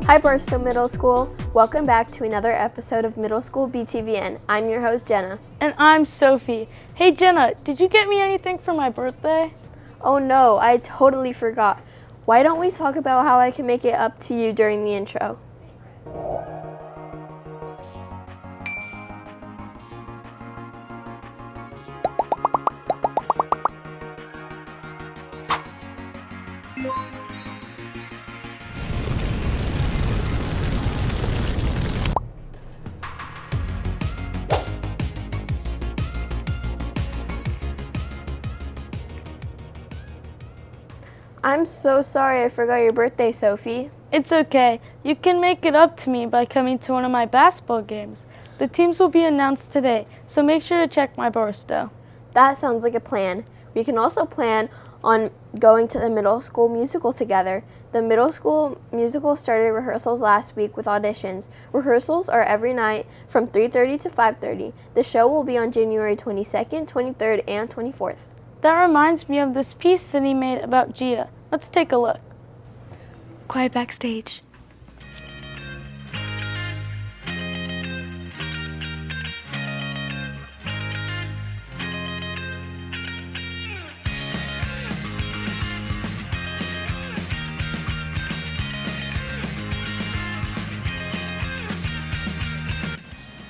Hi Barstow Middle School. Welcome back to another episode of Middle School BTVN. I'm your host Jenna. And I'm Sophie. Hey Jenna, did you get me anything for my birthday? Oh no, I totally forgot. Why don't we talk about how I can make it up to you during the intro? I'm so sorry I forgot your birthday, Sophie. It's okay. You can make it up to me by coming to one of my basketball games. The teams will be announced today, so make sure to check my Barstow. That sounds like a plan. We can also plan on going to the middle school musical together. The middle school musical started rehearsals last week with auditions. Rehearsals are every night from 3:30 to 5:30. The show will be on January 22nd, 23rd, and 24th. That reminds me of this piece Sydney made about Gia. Let's take a look. Quiet backstage.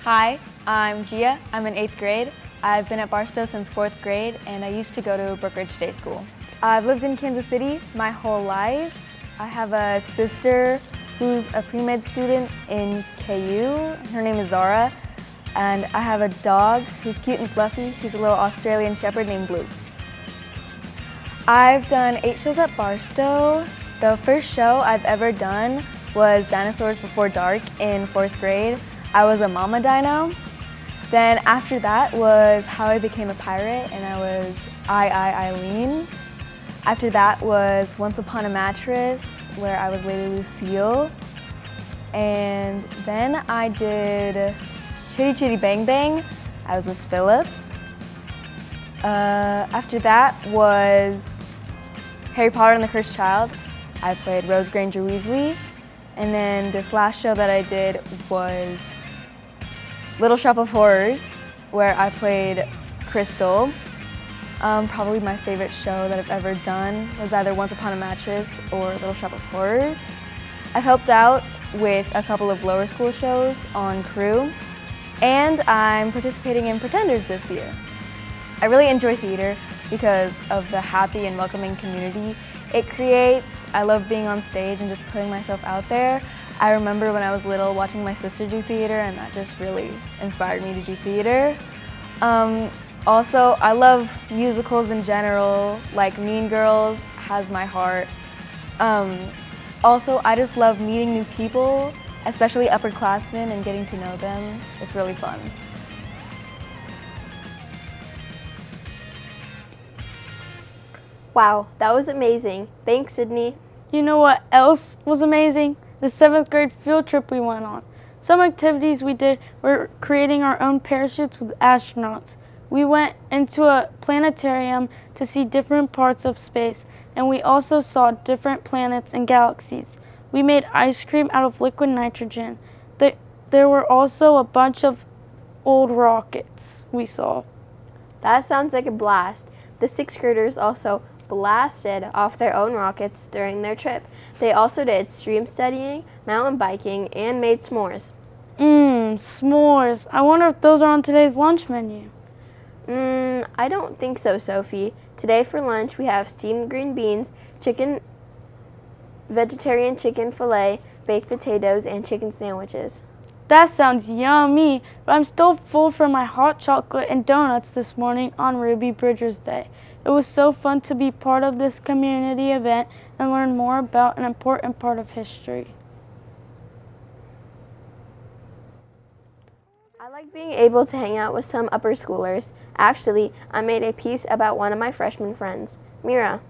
Hi, I'm Gia. I'm in 8th grade. I've been at Barstow since 4th grade, and I used to go to Brookridge Day School. I've lived in Kansas City my whole life. I have a sister who's a pre-med student in KU. Her name is Zara. And I have a dog who's cute and fluffy. He's a little Australian Shepherd named Blue. I've done 8 shows at Barstow. The first show I've ever done was Dinosaurs Before Dark in 4th grade. I was a mama dino. Then after that was How I Became a Pirate, and I was Eileen. After that was Once Upon a Mattress, where I was Lady Lucille. And then I did Chitty Chitty Bang Bang. I was Miss Phillips. After that was Harry Potter and the Cursed Child. I played Rose Granger Weasley. And then this last show that I did was Little Shop of Horrors, where I played Crystal. Probably my favorite show that I've ever done was either Once Upon a Mattress or Little Shop of Horrors. I've helped out with a couple of lower school shows on crew, and I'm participating in Pretenders this year. I really enjoy theater because of the happy and welcoming community it creates. I love being on stage and just putting myself out there. I remember when I was little watching my sister do theater, and that just really inspired me to do theater. Also, I love musicals in general, like Mean Girls has my heart. Also, I just love meeting new people, especially upperclassmen, and getting to know them. It's really fun. Wow, that was amazing. Thanks, Sydney. You know what else was amazing? The 7th grade field trip we went on. Some activities we did were creating our own parachutes with astronauts. We went into a planetarium to see different parts of space, and we also saw different planets and galaxies. We made ice cream out of liquid nitrogen. There were also a bunch of old rockets we saw. That sounds like a blast. The 6th graders also blasted off their own rockets during their trip. They also did stream studying, mountain biking, and made s'mores. S'mores. I wonder if those are on today's lunch menu. I don't think so, Sophie. Today for lunch we have steamed green beans, vegetarian chicken fillet, baked potatoes, and chicken sandwiches. That sounds yummy, but I'm still full from my hot chocolate and donuts this morning on Ruby Bridger's Day. It was so fun to be part of this community event and learn more about an important part of history. I like being able to hang out with some upper schoolers. Actually, I made a piece about one of my freshman friends, Mira.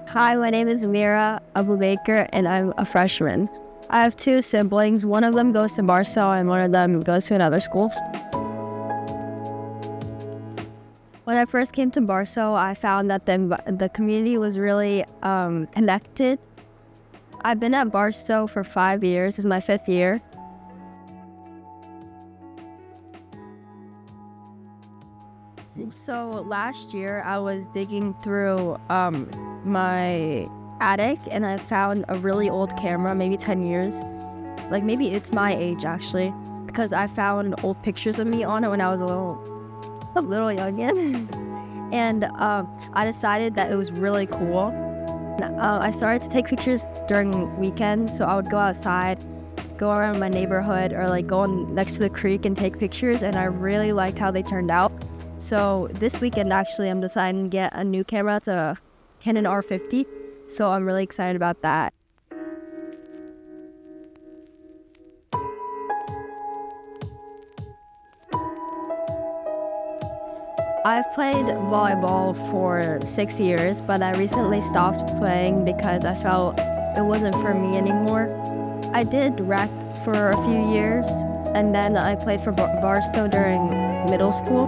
Hi, my name is Mira Abu-Baker, and I'm a freshman. I have 2 siblings. One of them goes to Barstow, and one of them goes to another school. One When I first came to Barstow, I found that the community was really connected. I've been at Barstow for 5 years. This is my 5th year. So last year, I was digging through my attic, and I found a really old camera, maybe 10 years. Like, maybe it's my age, actually, because I found old pictures of me on it when I was a little youngin. And I decided that it was really cool. I started to take pictures during weekends, so I would go outside, go around my neighborhood, or like go next to the creek and take pictures, and I really liked how they turned out. So this weekend, actually, I'm deciding to get a new camera. It's a Canon R50, so I'm really excited about that. I've played volleyball for 6 years, but I recently stopped playing because I felt it wasn't for me anymore. I did rec for a few years, and then I played for Barstow during middle school.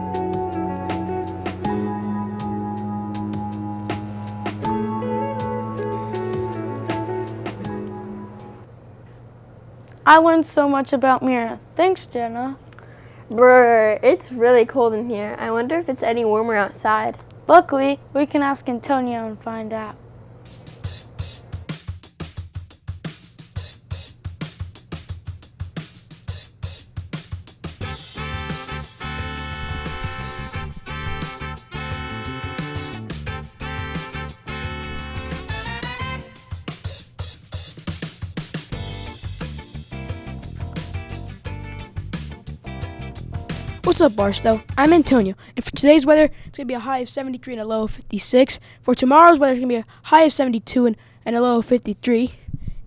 I learned so much about Mira. Thanks, Jenna. Brr, it's really cold in here. I wonder if it's any warmer outside. Luckily, we can ask Antonio and find out. What's up, Barstow? I'm Antonio, and for today's weather, it's going to be a high of 73 and a low of 56. For tomorrow's weather, it's going to be a high of 72 and a low of 53.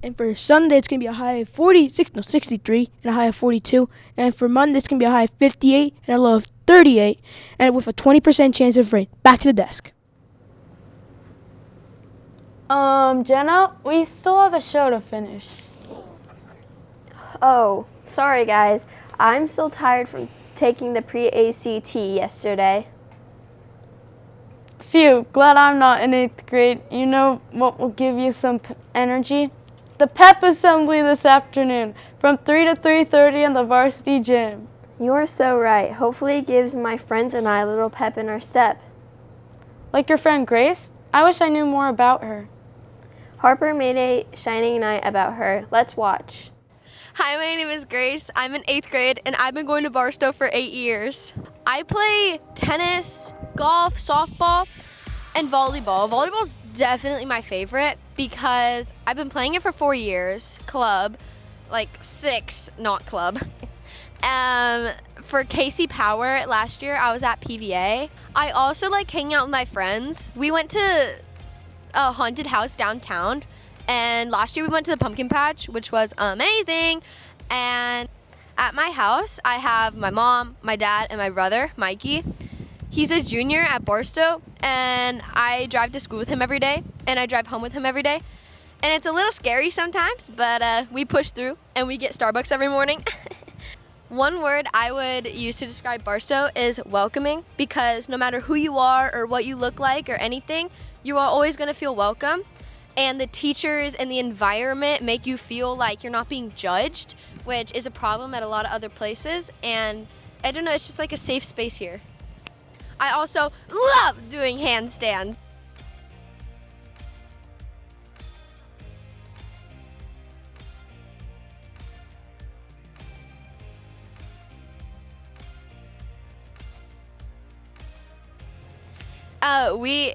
And for Sunday, it's going to be a high of 63 and a high of 42. And for Monday, it's going to be a high of 58 and a low of 38, and with a 20% chance of rain. Back to the desk. Jenna, we still have a show to finish. Oh, sorry guys. I'm still tired from taking the pre-ACT yesterday. Phew, glad I'm not in 8th grade. You know what will give you some energy? The pep assembly this afternoon from 3 to 3:30 in the varsity gym. You're so right. Hopefully it gives my friends and I a little pep in our step. Like your friend Grace? I wish I knew more about her. Harper made a shining night about her. Let's watch. Hi, my name is Grace. I'm in 8th grade, and I've been going to Barstow for 8 years. I play tennis, golf, softball, and volleyball. Volleyball's definitely my favorite because I've been playing it for 4 years, club, like 6, not club. For Casey Power last year, I was at PVA. I also like hanging out with my friends. We went to a haunted house downtown. And last year we went to the pumpkin patch, which was amazing. And at my house, I have my mom, my dad, and my brother, Mikey. He's a junior at Barstow, and I drive to school with him every day, and I drive home with him every day. And it's a little scary sometimes, but we push through, and we get Starbucks every morning. One word I would use to describe Barstow is welcoming, because no matter who you are or what you look like or anything, you are always going to feel welcome. And the teachers and the environment make you feel like you're not being judged, which is a problem at a lot of other places. And I don't know, it's just like a safe space here. I also love doing handstands.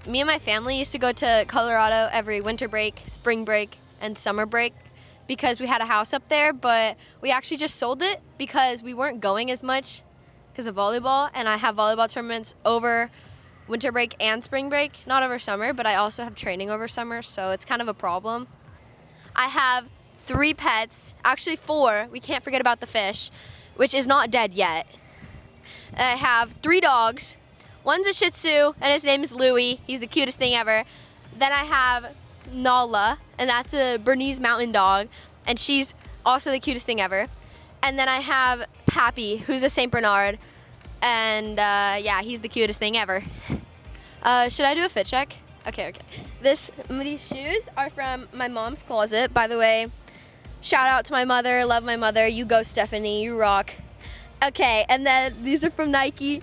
Me and my family used to go to Colorado every winter break, spring break, and summer break because we had a house up there, but we actually just sold it because we weren't going as much because of volleyball, and I have volleyball tournaments over winter break and spring break, not over summer, but I also have training over summer, so it's kind of a problem. I have 3 pets, actually 4, we can't forget about the fish, which is not dead yet. I have 3 dogs. One's a Shih Tzu, and his name is Louie. He's the cutest thing ever. Then I have Nala, and that's a Bernese Mountain Dog, and she's also the cutest thing ever. And then I have Pappy, who's a St. Bernard, and yeah, he's the cutest thing ever. Should I do a fit check? Okay. These shoes are from my mom's closet. By the way, shout out to my mother. Love my mother. You go, Stephanie. You rock. Okay, and then these are from Nike.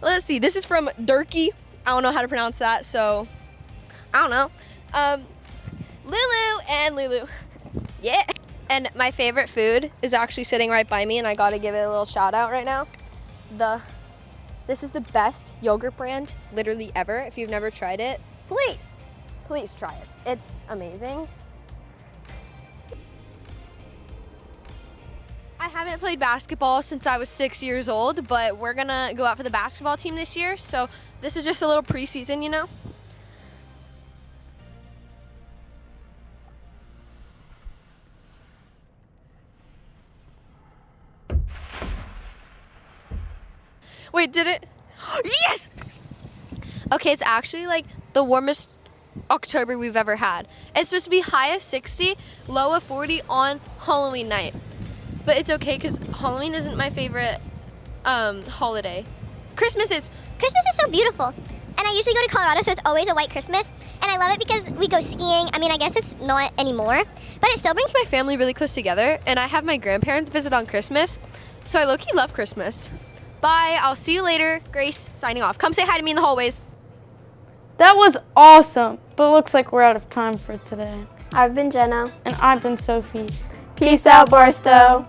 Let's see. This is from Durkee. I don't know how to pronounce that, so I don't know. Lulu and Lulu. Yeah. And my favorite food is actually sitting right by me, and I got to give it a little shout out right now. This is the best yogurt brand literally ever. If you've never tried it, please try it. It's amazing. I haven't played basketball since I was 6 years old, but we're gonna go out for the basketball team this year. So this is just a little preseason, you know? Wait, did it? Yes! Okay, it's actually like the warmest October we've ever had. It's supposed to be high of 60, low of 40 on Halloween night. But it's okay because Halloween isn't my favorite holiday. Christmas is so beautiful. And I usually go to Colorado, so it's always a white Christmas. And I love it because we go skiing. I mean, I guess it's not anymore, but it still brings my family really close together, and I have my grandparents visit on Christmas, so I low-key love Christmas. Bye, I'll see you later. Grace, signing off. Come say hi to me in the hallways. That was awesome, but looks like we're out of time for today. I've been Jenna. And I've been Sophie. Peace out, Barstow.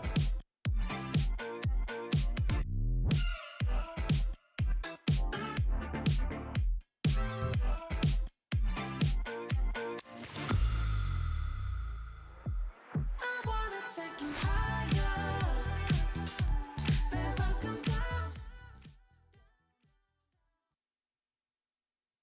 I wanna take you high.